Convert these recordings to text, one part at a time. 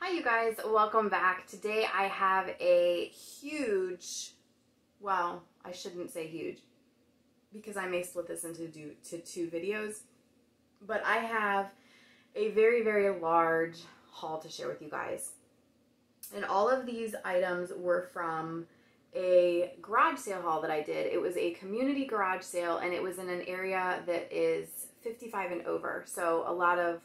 Hi you guys, welcome back. Today I have a huge, well, I shouldn't say huge because I may split this into two videos, but I have a very, very large haul to share with you guys. And all of these items were from a garage sale haul that I did. It was a community garage sale and it was in an area that is 55 and over. So a lot of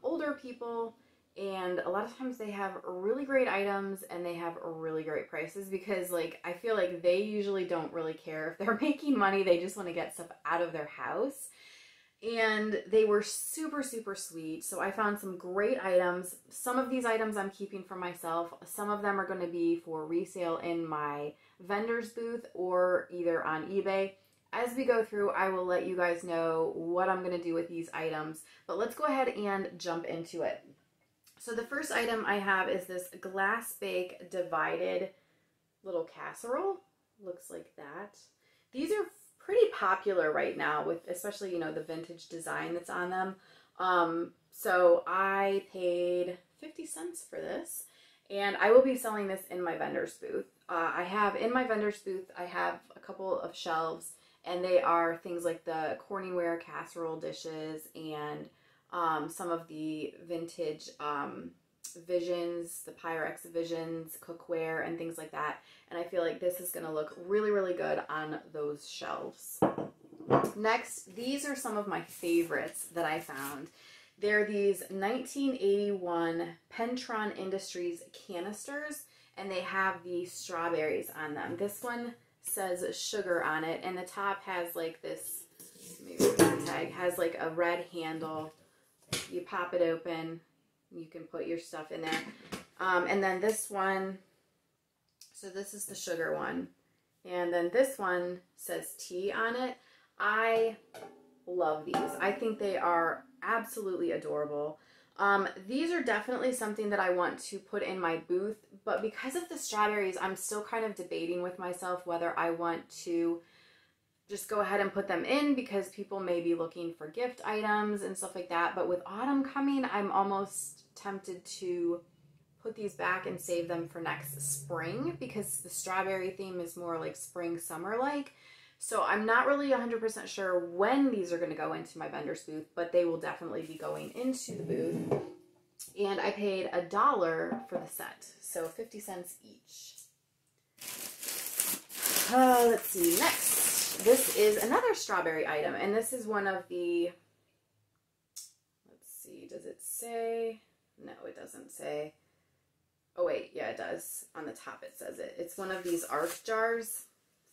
older people, and a lot of times they have really great items and they have really great prices because like I feel like they usually don't really care if they're making money. They just want to get stuff out of their house. And they were super, super sweet. So I found some great items. Some of these items I'm keeping for myself. Some of them are going to be for resale in my vendor's booth or either on eBay. As we go through, I will let you guys know what I'm going to do with these items. But let's go ahead and jump into it. So the first item I have is this glass bake divided little casserole. Looks like that. These are pretty popular right now with especially, you know, the vintage design that's on them. So I paid 50 cents for this and I will be selling this in my vendor's booth. In my vendor's booth, I have a couple of shelves and they are things like the Corningware casserole dishes and some of the vintage Visions, the Pyrex Visions, cookware, and things like that. And I feel like this is going to look really, really good on those shelves. Next, these are some of my favorites that I found. They're these 1981 Pentron Industries canisters, and they have the strawberries on them. This one says sugar on it, and the top has like this, maybe the tag, has like a red handle. You pop it open, you can put your stuff in there. And then this one, so this is the sugar one. And then this one says tea on it. I love these. I think they are absolutely adorable. These are definitely something that I want to put in my booth, but because of the strawberries, I'm still kind of debating with myself whether I want to just go ahead and put them in because people may be looking for gift items and stuff like that. But with autumn coming, I'm almost tempted to put these back and save them for next spring because the strawberry theme is more like spring, summer like. So I'm not really 100% sure when these are going to go into my vendor's booth, but they will definitely be going into the booth. And I paid $1 for the set, so 50 cents each. Let's see, next. This is another strawberry item, and this is one of the, let's see, does it say? No, it doesn't say. Oh wait, yeah it does. On the top it says it. It's one of these art jars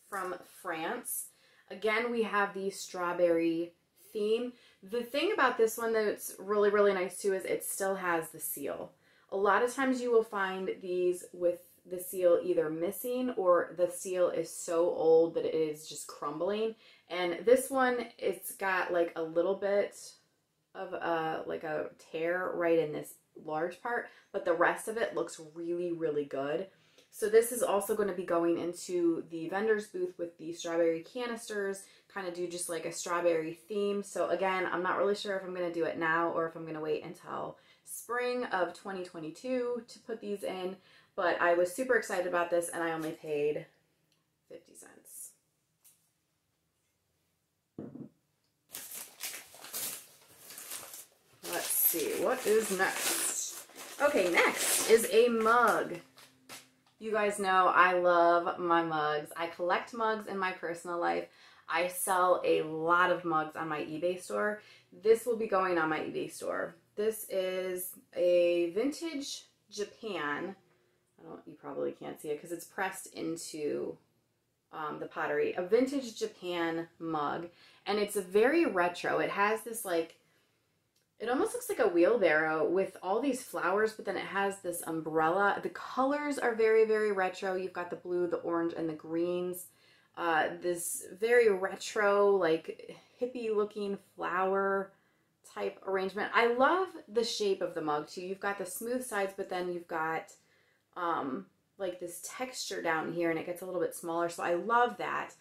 from France. Again, we have the strawberry theme. The thing about this one that's really, really nice too is it still has the seal. A lot of times you will find these with the seal either missing or the seal is so old that it is just crumbling. And this one, it's got like a little bit of like a tear right in this large part, but the rest of it looks really, really good. So this is also going to be going into the vendor's booth with the strawberry canisters, kind of do just like a strawberry theme. So again, I'm not really sure if I'm going to do it now or if I'm going to wait until spring of 2022 to put these in. But I was super excited about this and I only paid 50 cents. Let's see, what is next? Okay, next is a mug. You guys know I love my mugs. I collect mugs in my personal life. I sell a lot of mugs on my eBay store. This will be going on my eBay store. This is a vintage Japan. You probably can't see it because it's pressed into the pottery. A vintage Japan mug, and it's a very retro. It has this like, it almost looks like a wheelbarrow with all these flowers, but then it has this umbrella. The colors are very, very retro. You've got the blue, the orange, and the greens. This very retro, like hippie looking flower type arrangement. I love the shape of the mug too. You've got the smooth sides, but then you've got like this texture down here and it gets a little bit smaller. So I love that.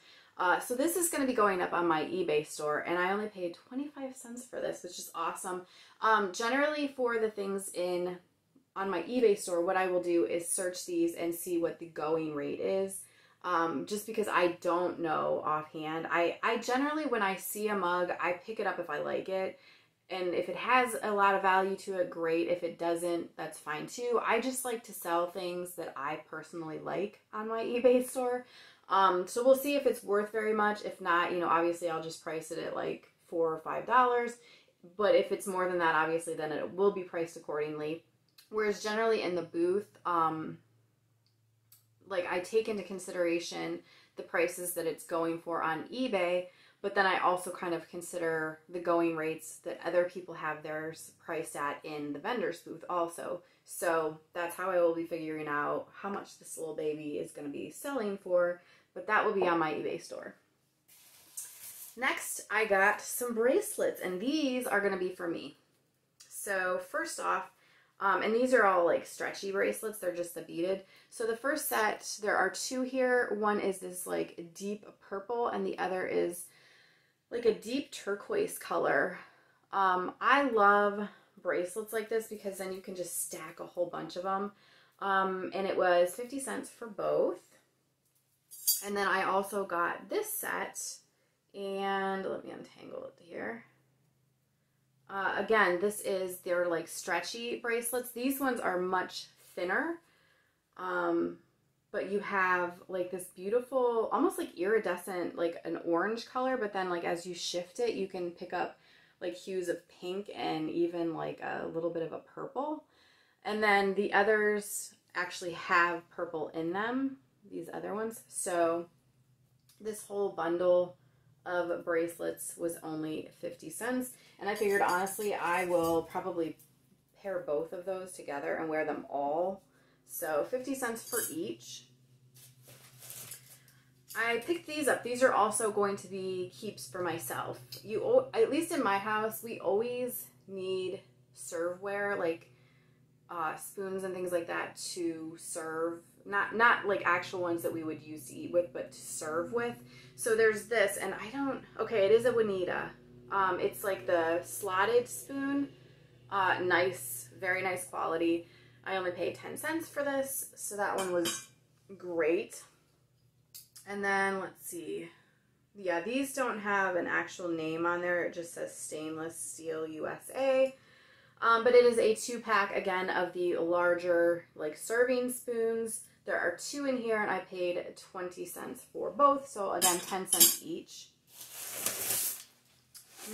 So this is going to be going up on my eBay store and I only paid 25 cents for this, which is awesome. Generally for the things in on my eBay store, what I will do is search these and see what the going rate is. Just because I don't know offhand. I generally, when I see a mug, I pick it up if I like it. And if it has a lot of value to it, great. If it doesn't, that's fine too. I just like to sell things that I personally like on my eBay store. So we'll see if it's worth very much. If not, you know, obviously I'll just price it at like $4 or $5. But if it's more than that, obviously then it will be priced accordingly. Whereas generally in the booth, like I take into consideration the prices that it's going for on eBay, but then I also kind of consider the going rates that other people have theirs priced at in the vendor's booth also. So that's how I will be figuring out how much this little baby is going to be selling for, but that will be on my eBay store. Next, I got some bracelets, and these are going to be for me. So first off, and these are all like stretchy bracelets. They're just the beaded. So the first set, there are two here. One is this like deep purple and the other is like a deep turquoise color. I love bracelets like this because then you can just stack a whole bunch of them. And it was 50 cents for both. And then I also got this set, and let me untangle it here. Again, this is their like stretchy bracelets. These ones are much thinner, but you have like this beautiful, almost like iridescent, like an orange color, but then like as you shift it, you can pick up like hues of pink and even like a little bit of a purple. And then the others actually have purple in them, these other ones. So this whole bundle of bracelets was only 50 cents. And I figured, honestly, I will probably pair both of those together and wear them all. So 50 cents for each. I picked these up. These are also going to be keeps for myself. At least in my house, we always need serveware, like spoons and things like that to serve. Not like actual ones that we would use to eat with, but to serve with. So there's this, and okay, it is a Juanita. It's like the slotted spoon. Nice, very nice quality. I only paid 10 cents for this, so that one was great. And then, let's see. Yeah, these don't have an actual name on there. It just says Stainless Steel USA. But it is a 2-pack, again, of the larger, like, serving spoons. There are 2 in here, and I paid 20 cents for both. So, again, 10 cents each.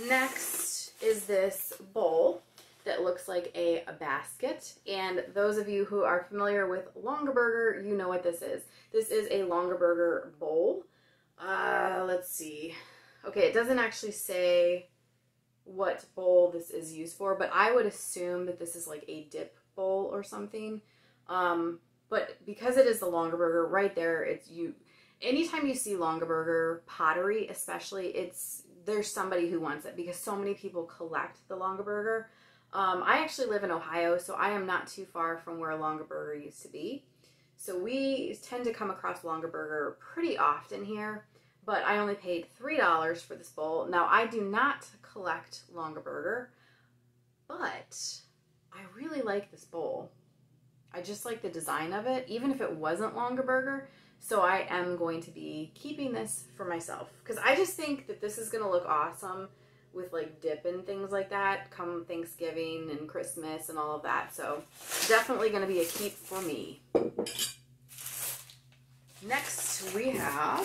Next is this bowl that looks like a basket. And those of you who are familiar with Longaberger, you know what this is. This is a Longaberger bowl. Let's see. Okay, it doesn't actually say what bowl this is used for, but I would assume that this is like a dip bowl or something. But because it is the Longaberger right there, anytime you see Longaberger pottery, especially, there's somebody who wants it because so many people collect the Longaberger. I actually live in Ohio, so I am not too far from where Longaberger used to be. So we tend to come across Longaberger pretty often here, but I only paid $3 for this bowl. Now, I do not collect Longaberger, but I really like this bowl. I just like the design of it, even if it wasn't Longaberger. So I am going to be keeping this for myself because I just think that this is going to look awesome with like dip and things like that come Thanksgiving and Christmas and all of that. So definitely going to be a keep for me. Next we have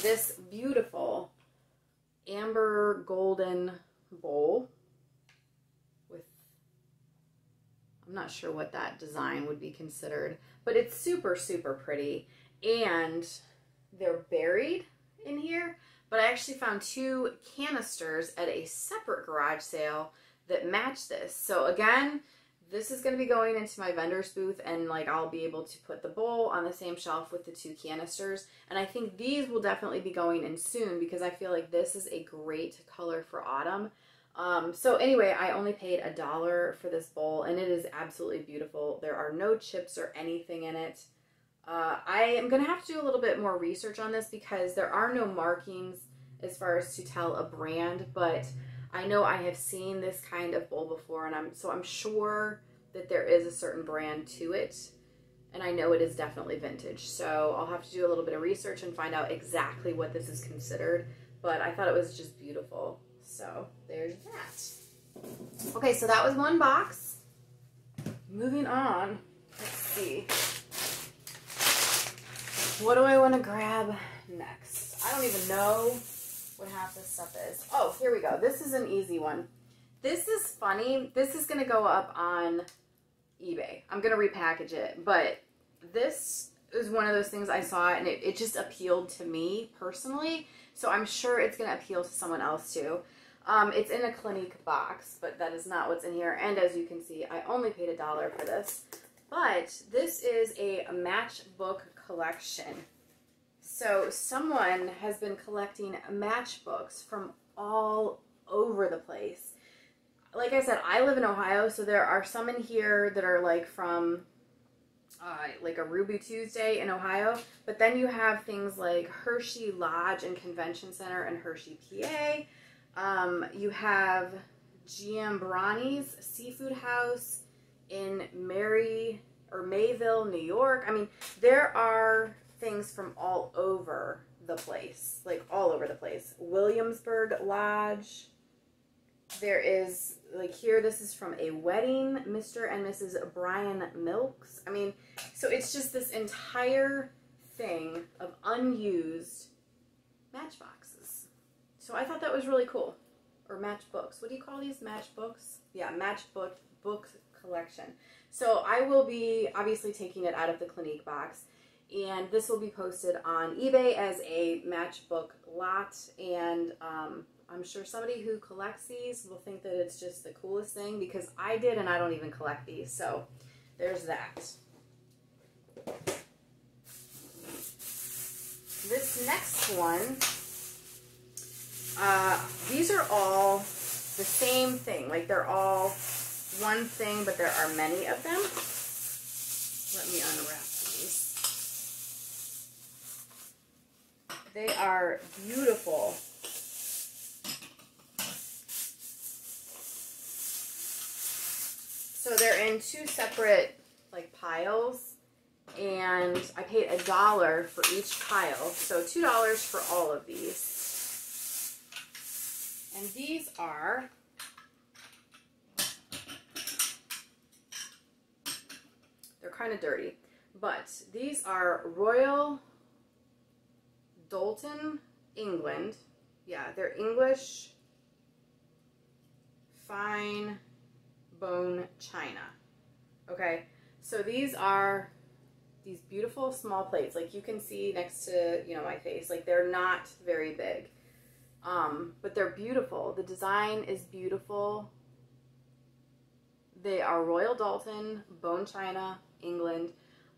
this beautiful amber golden bowl with, I'm not sure what that design would be considered, but it's super, super pretty. And they're buried in here, but I actually found 2 canisters at a separate garage sale that match this. So again, this is going to be going into my vendor's booth, and like I'll be able to put the bowl on the same shelf with the 2 canisters. And I think these will definitely be going in soon because I feel like this is a great color for autumn. So anyway, I only paid $1 for this bowl, and it is absolutely beautiful. There are no chips or anything in it. I am going to have to do a little bit more research on this because there are no markings as far as to tell a brand, but I know I have seen this kind of bowl before, and I'm sure that there is a certain brand to it, and I know it is definitely vintage. So I'll have to do a little bit of research and find out exactly what this is considered, but I thought it was just beautiful. So there's that. Okay, so that was one box. Moving on, let's see. What do I want to grab next? I don't even know what half this stuff is. Oh, here we go. This is an easy one. This is funny. This is going to go up on eBay. I'm going to repackage it, but this is one of those things I saw and it just appealed to me personally. So I'm sure it's going to appeal to someone else too. It's in a Clinique box, but that is not what's in here. And as you can see, I only paid $1 for this. But this is a matchbook collection. So someone has been collecting matchbooks from all over the place. Like I said, I live in Ohio, so there are some in here that are like from like a Ruby Tuesday in Ohio. But then you have things like Hershey Lodge and Convention Center in Hershey, PA. You have Giambrani's Seafood House in Mayville, New York. I mean, there are things from all over the place, like all over the place. Williamsburg Lodge. There is, like here, this is from a wedding, Mr. and Mrs. Brian Milks. I mean, so it's just this entire thing of unused matchboxes. So I thought that was really cool. Or matchbooks. What do you call these? Matchbooks? Yeah, matchbook collection. So I will be obviously taking it out of the Clinique box, and this will be posted on eBay as a matchbook lot, and I'm sure somebody who collects these will think that it's just the coolest thing, because I did, and I don't even collect these. So there's that. This next one, these are all the same thing. Like they're all one thing, but there are many of them. Let me unwrap these. They are beautiful. So they're in two separate like piles, and I paid $1 for each pile. So $2 for all of these. And these are kind of dirty, but these are Royal Doulton, England. Yeah, they're English fine bone china. Okay, so these are these beautiful small plates, like you can see next to, you know, my face. Like they're not very big, but they're beautiful. The design is beautiful. They are Royal Doulton, bone china, England.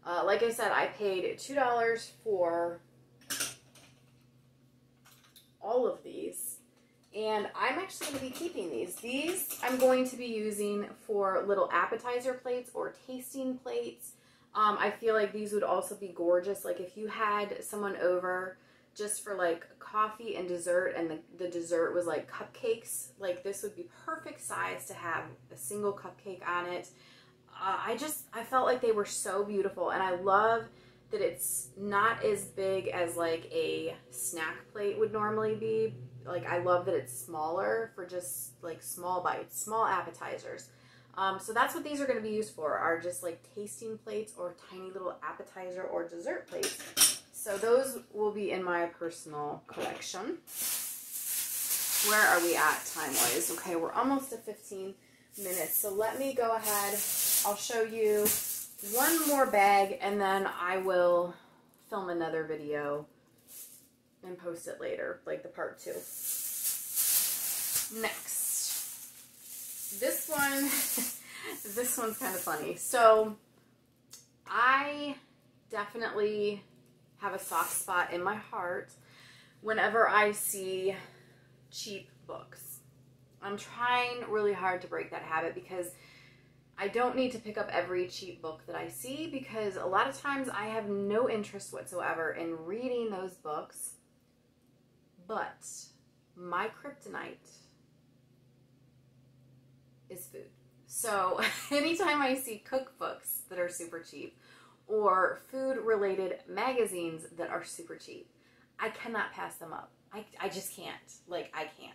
Like I said, I paid $2 for all of these, and I'm actually going to be keeping these. These I'm going to be using for little appetizer plates or tasting plates. I feel like these would also be gorgeous. Like if you had someone over just for like coffee and dessert, and the dessert was like cupcakes, like this would be perfect size to have a single cupcake on it. I felt like they were so beautiful, and I love that it's not as big as like a snack plate would normally be. Like I love that it's smaller for just like small bites, small appetizers. So that's what these are going to be used for, are just like tasting plates or tiny little appetizer or dessert plates. So those will be in my personal collection. Where are we at time-wise? Okay, we're almost at 15 minutes. So let me go ahead. I'll show you one more bag, and then I will film another video and post it later, like the part 2. Next. This one, this one's kind of funny. So I definitely have a soft spot in my heart whenever I see cheap books. I'm trying really hard to break that habit, because I don't need to pick up every cheap book that I see, because a lot of times I have no interest whatsoever in reading those books. But my kryptonite is food. So anytime I see cookbooks that are super cheap or food-related magazines that are super cheap, I cannot pass them up. I just can't. Like, I can't.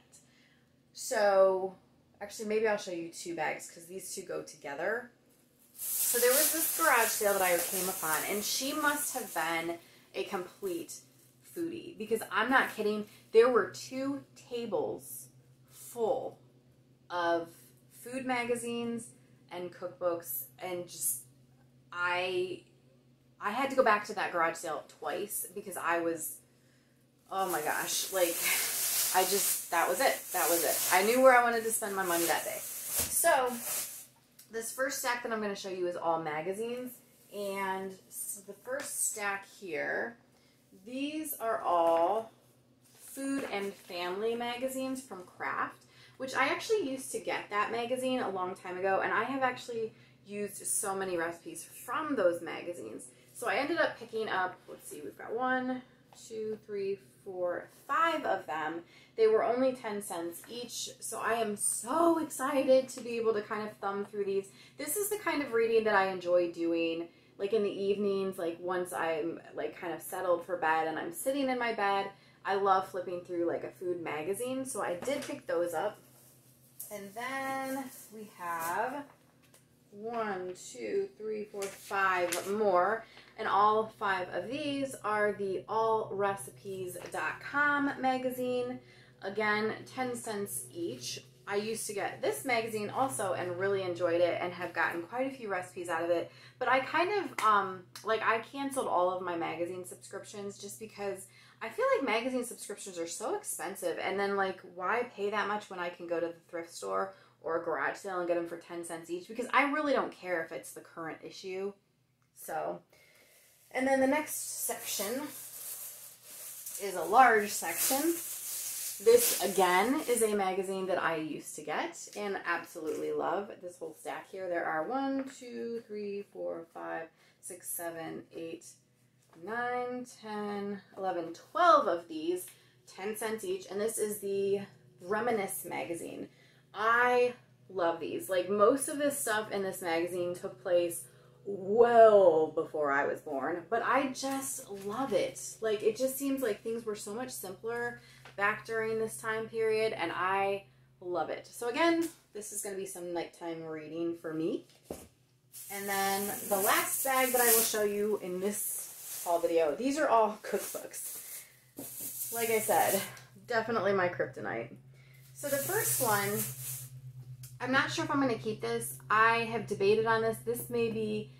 So, actually, maybe I'll show you two bags because these two go together. So there was this garage sale that I came upon, and she must have been a complete foodie because I'm not kidding. There were 2 tables full of food magazines and cookbooks, and just I had to go back to that garage sale twice because I was, oh my gosh, like that was it. I knew where I wanted to spend my money that day. So this first stack that I'm going to show you is all magazines, and so the first stack here, these are all food and family magazines from Kraft, which I actually used to get that magazine a long time ago, and I have actually used so many recipes from those magazines. So I ended up picking up, let's see, we've got 1, 2, 3, 4, 5 of them. They were only 10 cents each, so I am so excited to be able to kind of thumb through these. This is the kind of reading that I enjoy doing, like in the evenings, like once I'm like kind of settled for bed and I'm sitting in my bed. I love flipping through like a food magazine, so I did pick those up. And then we have 1, 2, 3, 4, 5 more, and all 5 of these are the allrecipes.com magazine. Again, 10 cents each. I used to get this magazine also and really enjoyed it and have gotten quite a few recipes out of it, but I kind of I canceled all of my magazine subscriptions just because I feel like magazine subscriptions are so expensive, and then like why pay that much when I can go to the thrift store or a garage sale and get them for 10 cents each, because I really don't care if it's the current issue. So, and then the next section is a large section. This again is a magazine that I used to get and absolutely love. This whole stack here, there are 1, 2, 3, 4, 5, 6, 7, 8, 9, 10, 11, 12 of these, 10 cents each, and this is the Reminisce Magazine. I love these. Like, most of this stuff in this magazine took place well before I was born, but I just love it. Like, it just seems like things were so much simpler back during this time period, and I love it. So again, this is going to be some nighttime reading for me. And then the last bag that I will show you in this haul video, these are all cookbooks. Like I said, definitely my kryptonite. So the first one, I'm not sure if I'm going to keep this. I have debated on this. This may be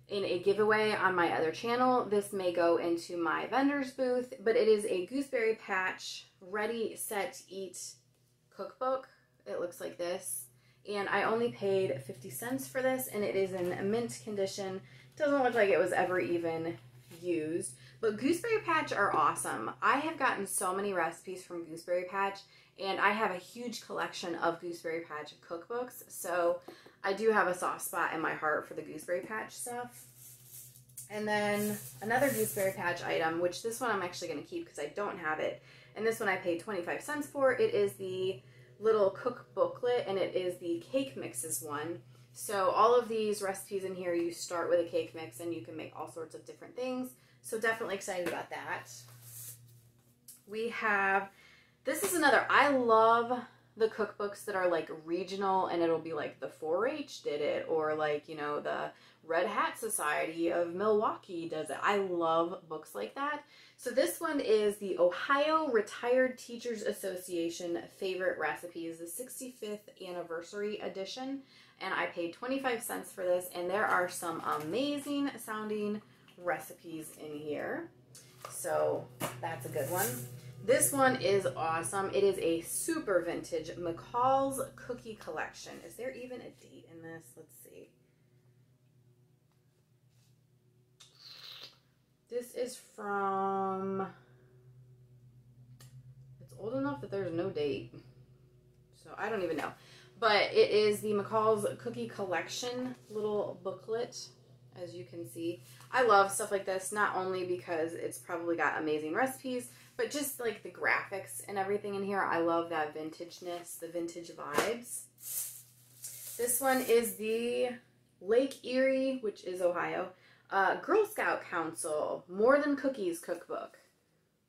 in a giveaway on my other channel. This may go into my vendor's booth, but it is a Gooseberry Patch Ready, Set, Eat cookbook. It looks like this. And I only paid 50 cents for this, and it is in mint condition. Doesn't look like it was ever even used. But Gooseberry Patch are awesome. I have gotten so many recipes from Gooseberry Patch, and I have a huge collection of Gooseberry Patch cookbooks, so I do have a soft spot in my heart for the Gooseberry Patch stuff. And then another Gooseberry Patch item, which this one I'm actually going to keep because I don't have it, and this one I paid 25 cents for. It is the little cook booklet, and it is the cake mixes one. So all of these recipes in here, you start with a cake mix, and you can make all sorts of different things. So definitely excited about that. We have, this is another, I love the cookbooks that are like regional, and it'll be like the 4-H did it, or like, you know, the Red Hat Society of Milwaukee does it. I love books like that. So this one is the Ohio Retired Teachers Association Favorite Recipes, the 65th Anniversary Edition, and I paid 25 cents for this, and there are some amazing sounding recipes in here. So that's a good one. This one is awesome. It is a super vintage Mccall's Cookie Collection. Is there even a date in this? Let's see. This is from, it's old enough that there's no date. So I don't even know. But it is the Mccall's Cookie Collection little booklet, as you can see. I love stuff like this, not only because it's probably got amazing recipes, but just like the graphics and everything in here. I love that vintageness, the vintage vibes. This one is the Lake Erie, which is Ohio, Girl Scout Council More Than Cookies Cookbook.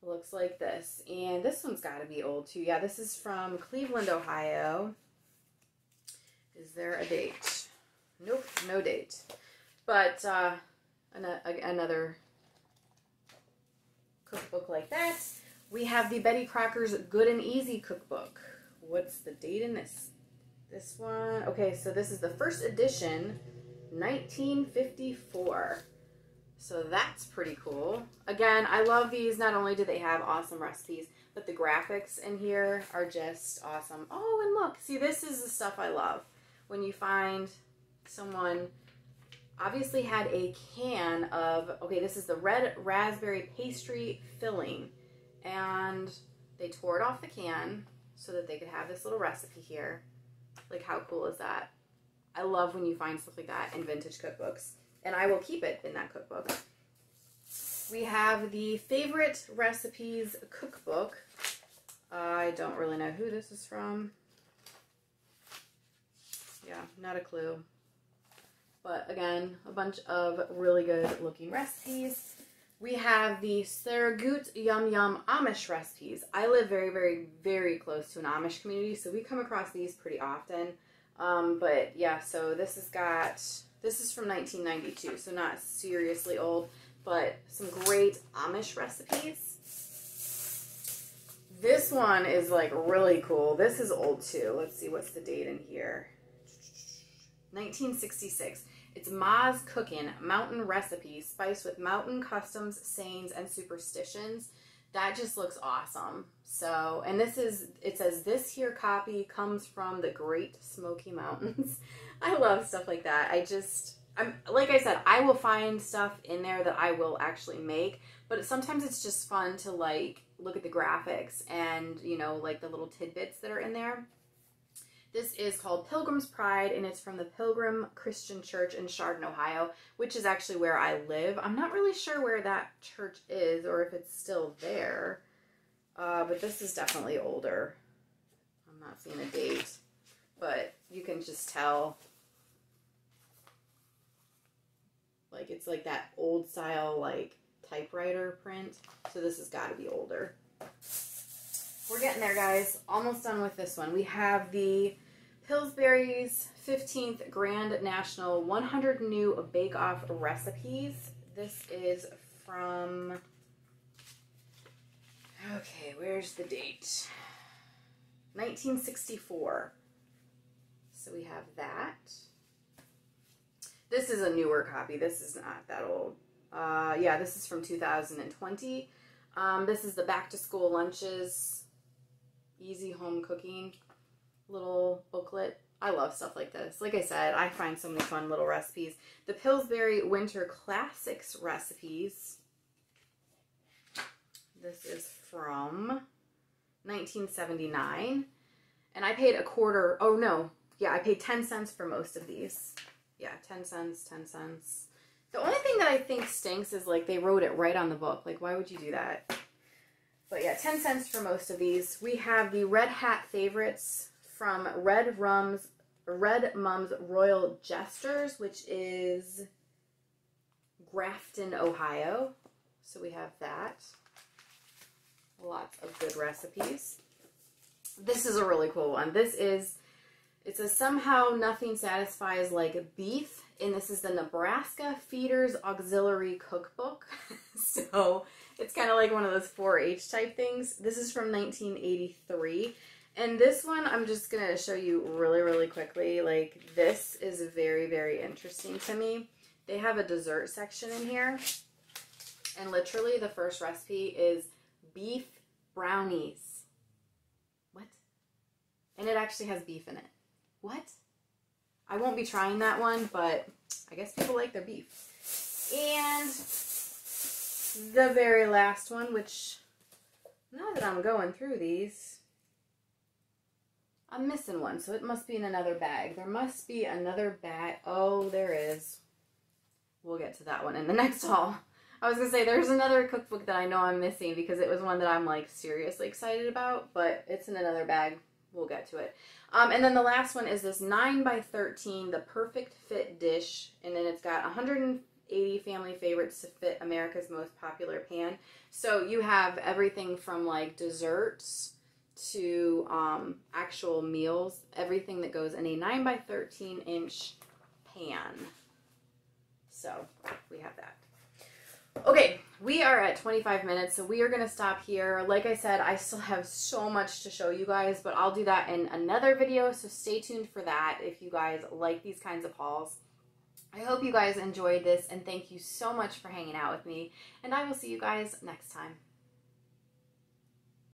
It looks like this. And this one's got to be old too. Yeah, this is from Cleveland, Ohio. Is there a date? Nope, no date. But another cookbook like that. We have the Betty Crocker's Good and Easy Cookbook. What's the date in this? This one, okay, so this is the first edition, 1954. So that's pretty cool. Again, I love these. Not only do they have awesome recipes, but the graphics in here are just awesome. Oh, and look, see, this is the stuff I love. When you find someone obviously had a can of, okay, this is the red raspberry pastry filling. And they tore it off the can so that they could have this little recipe here. Like, how cool is that? I love when you find stuff like that in vintage cookbooks. And I will keep it in that cookbook. We have the Favorite Recipes Cookbook. I don't really know who this is from. Yeah, not a clue. But again, a bunch of really good looking recipes. We have the Saragut Yum Yum Amish Recipes. I live very, very, very close to an Amish community, so we come across these pretty often. But yeah, so this is from 1992, so not seriously old, but some great Amish recipes. This one is like really cool. This is old too. Let's see, what's the date in here? 1966. It's Ma's Cookin' Mountain Recipes, spiced with mountain customs, sayings, and superstitions. That just looks awesome. So, and this is, it says, this here copy comes from the Great Smoky Mountains. I love stuff like that. I'm like I said, I will find stuff in there that I will actually make, but sometimes it's just fun to like look at the graphics and, you know, like the little tidbits that are in there. This is called Pilgrim's Pride, and it's from the Pilgrim Christian Church in Chardon, Ohio, which is actually where I live. I'm not really sure where that church is or if it's still there, but this is definitely older. I'm not seeing a date, but you can just tell. Like, it's like that old style, like, typewriter print, so this has got to be older. We're getting there, guys. Almost done with this one. We have the Pillsbury's 15th Grand National 100 New Bake-Off Recipes. This is from, okay, where's the date? 1964. So we have that. This is a newer copy. This is not that old. Yeah, this is from 2020. This is the Back to School Lunches Easy Home Cooking little booklet. I love stuff like this. Like I said, I find so many fun little recipes. The Pillsbury Winter Classics Recipes. This is from 1979. And I paid I paid 10 cents for most of these. Yeah, 10 cents, 10 cents. The only thing that I think stinks is like they wrote it right on the book. Like, why would you do that? But yeah, 10 cents for most of these. We have the Red Hat Favorites from Red Mum's Royal Jesters, which is Grafton, Ohio. So we have that. Lots of good recipes. This is a really cool one. It says somehow nothing satisfies like beef, and this is the Nebraska Feeders Auxiliary Cookbook. So it's kind of like one of those 4-H type things. This is from 1983. And this one, I'm just going to show you really, really quickly. Like, this is very, very interesting to me. They have a dessert section in here. And literally the first recipe is beef brownies. What? And it actually has beef in it. What? I won't be trying that one, but I guess people like their beef. And the very last one, which, now that I'm going through these, I'm missing one, so it must be in another bag. There must be another bag. Oh, there is. We'll get to that one in the next haul. I was going to say, there's another cookbook that I know I'm missing because it was one that I'm, like, seriously excited about, but it's in another bag. we'll get to it. And then the last one is this 9x13, the perfect fit dish. And then it's got 180 family favorites to fit America's most popular pan. So you have everything from like desserts to actual meals, everything that goes in a 9x13 inch pan. So we have that. Okay, we are at 25 minutes, so we are going to stop here. Like I said, I still have so much to show you guys, but I'll do that in another video, so stay tuned for that if you guys like these kinds of hauls. I hope you guys enjoyed this, and thank you so much for hanging out with me, and I will see you guys next time.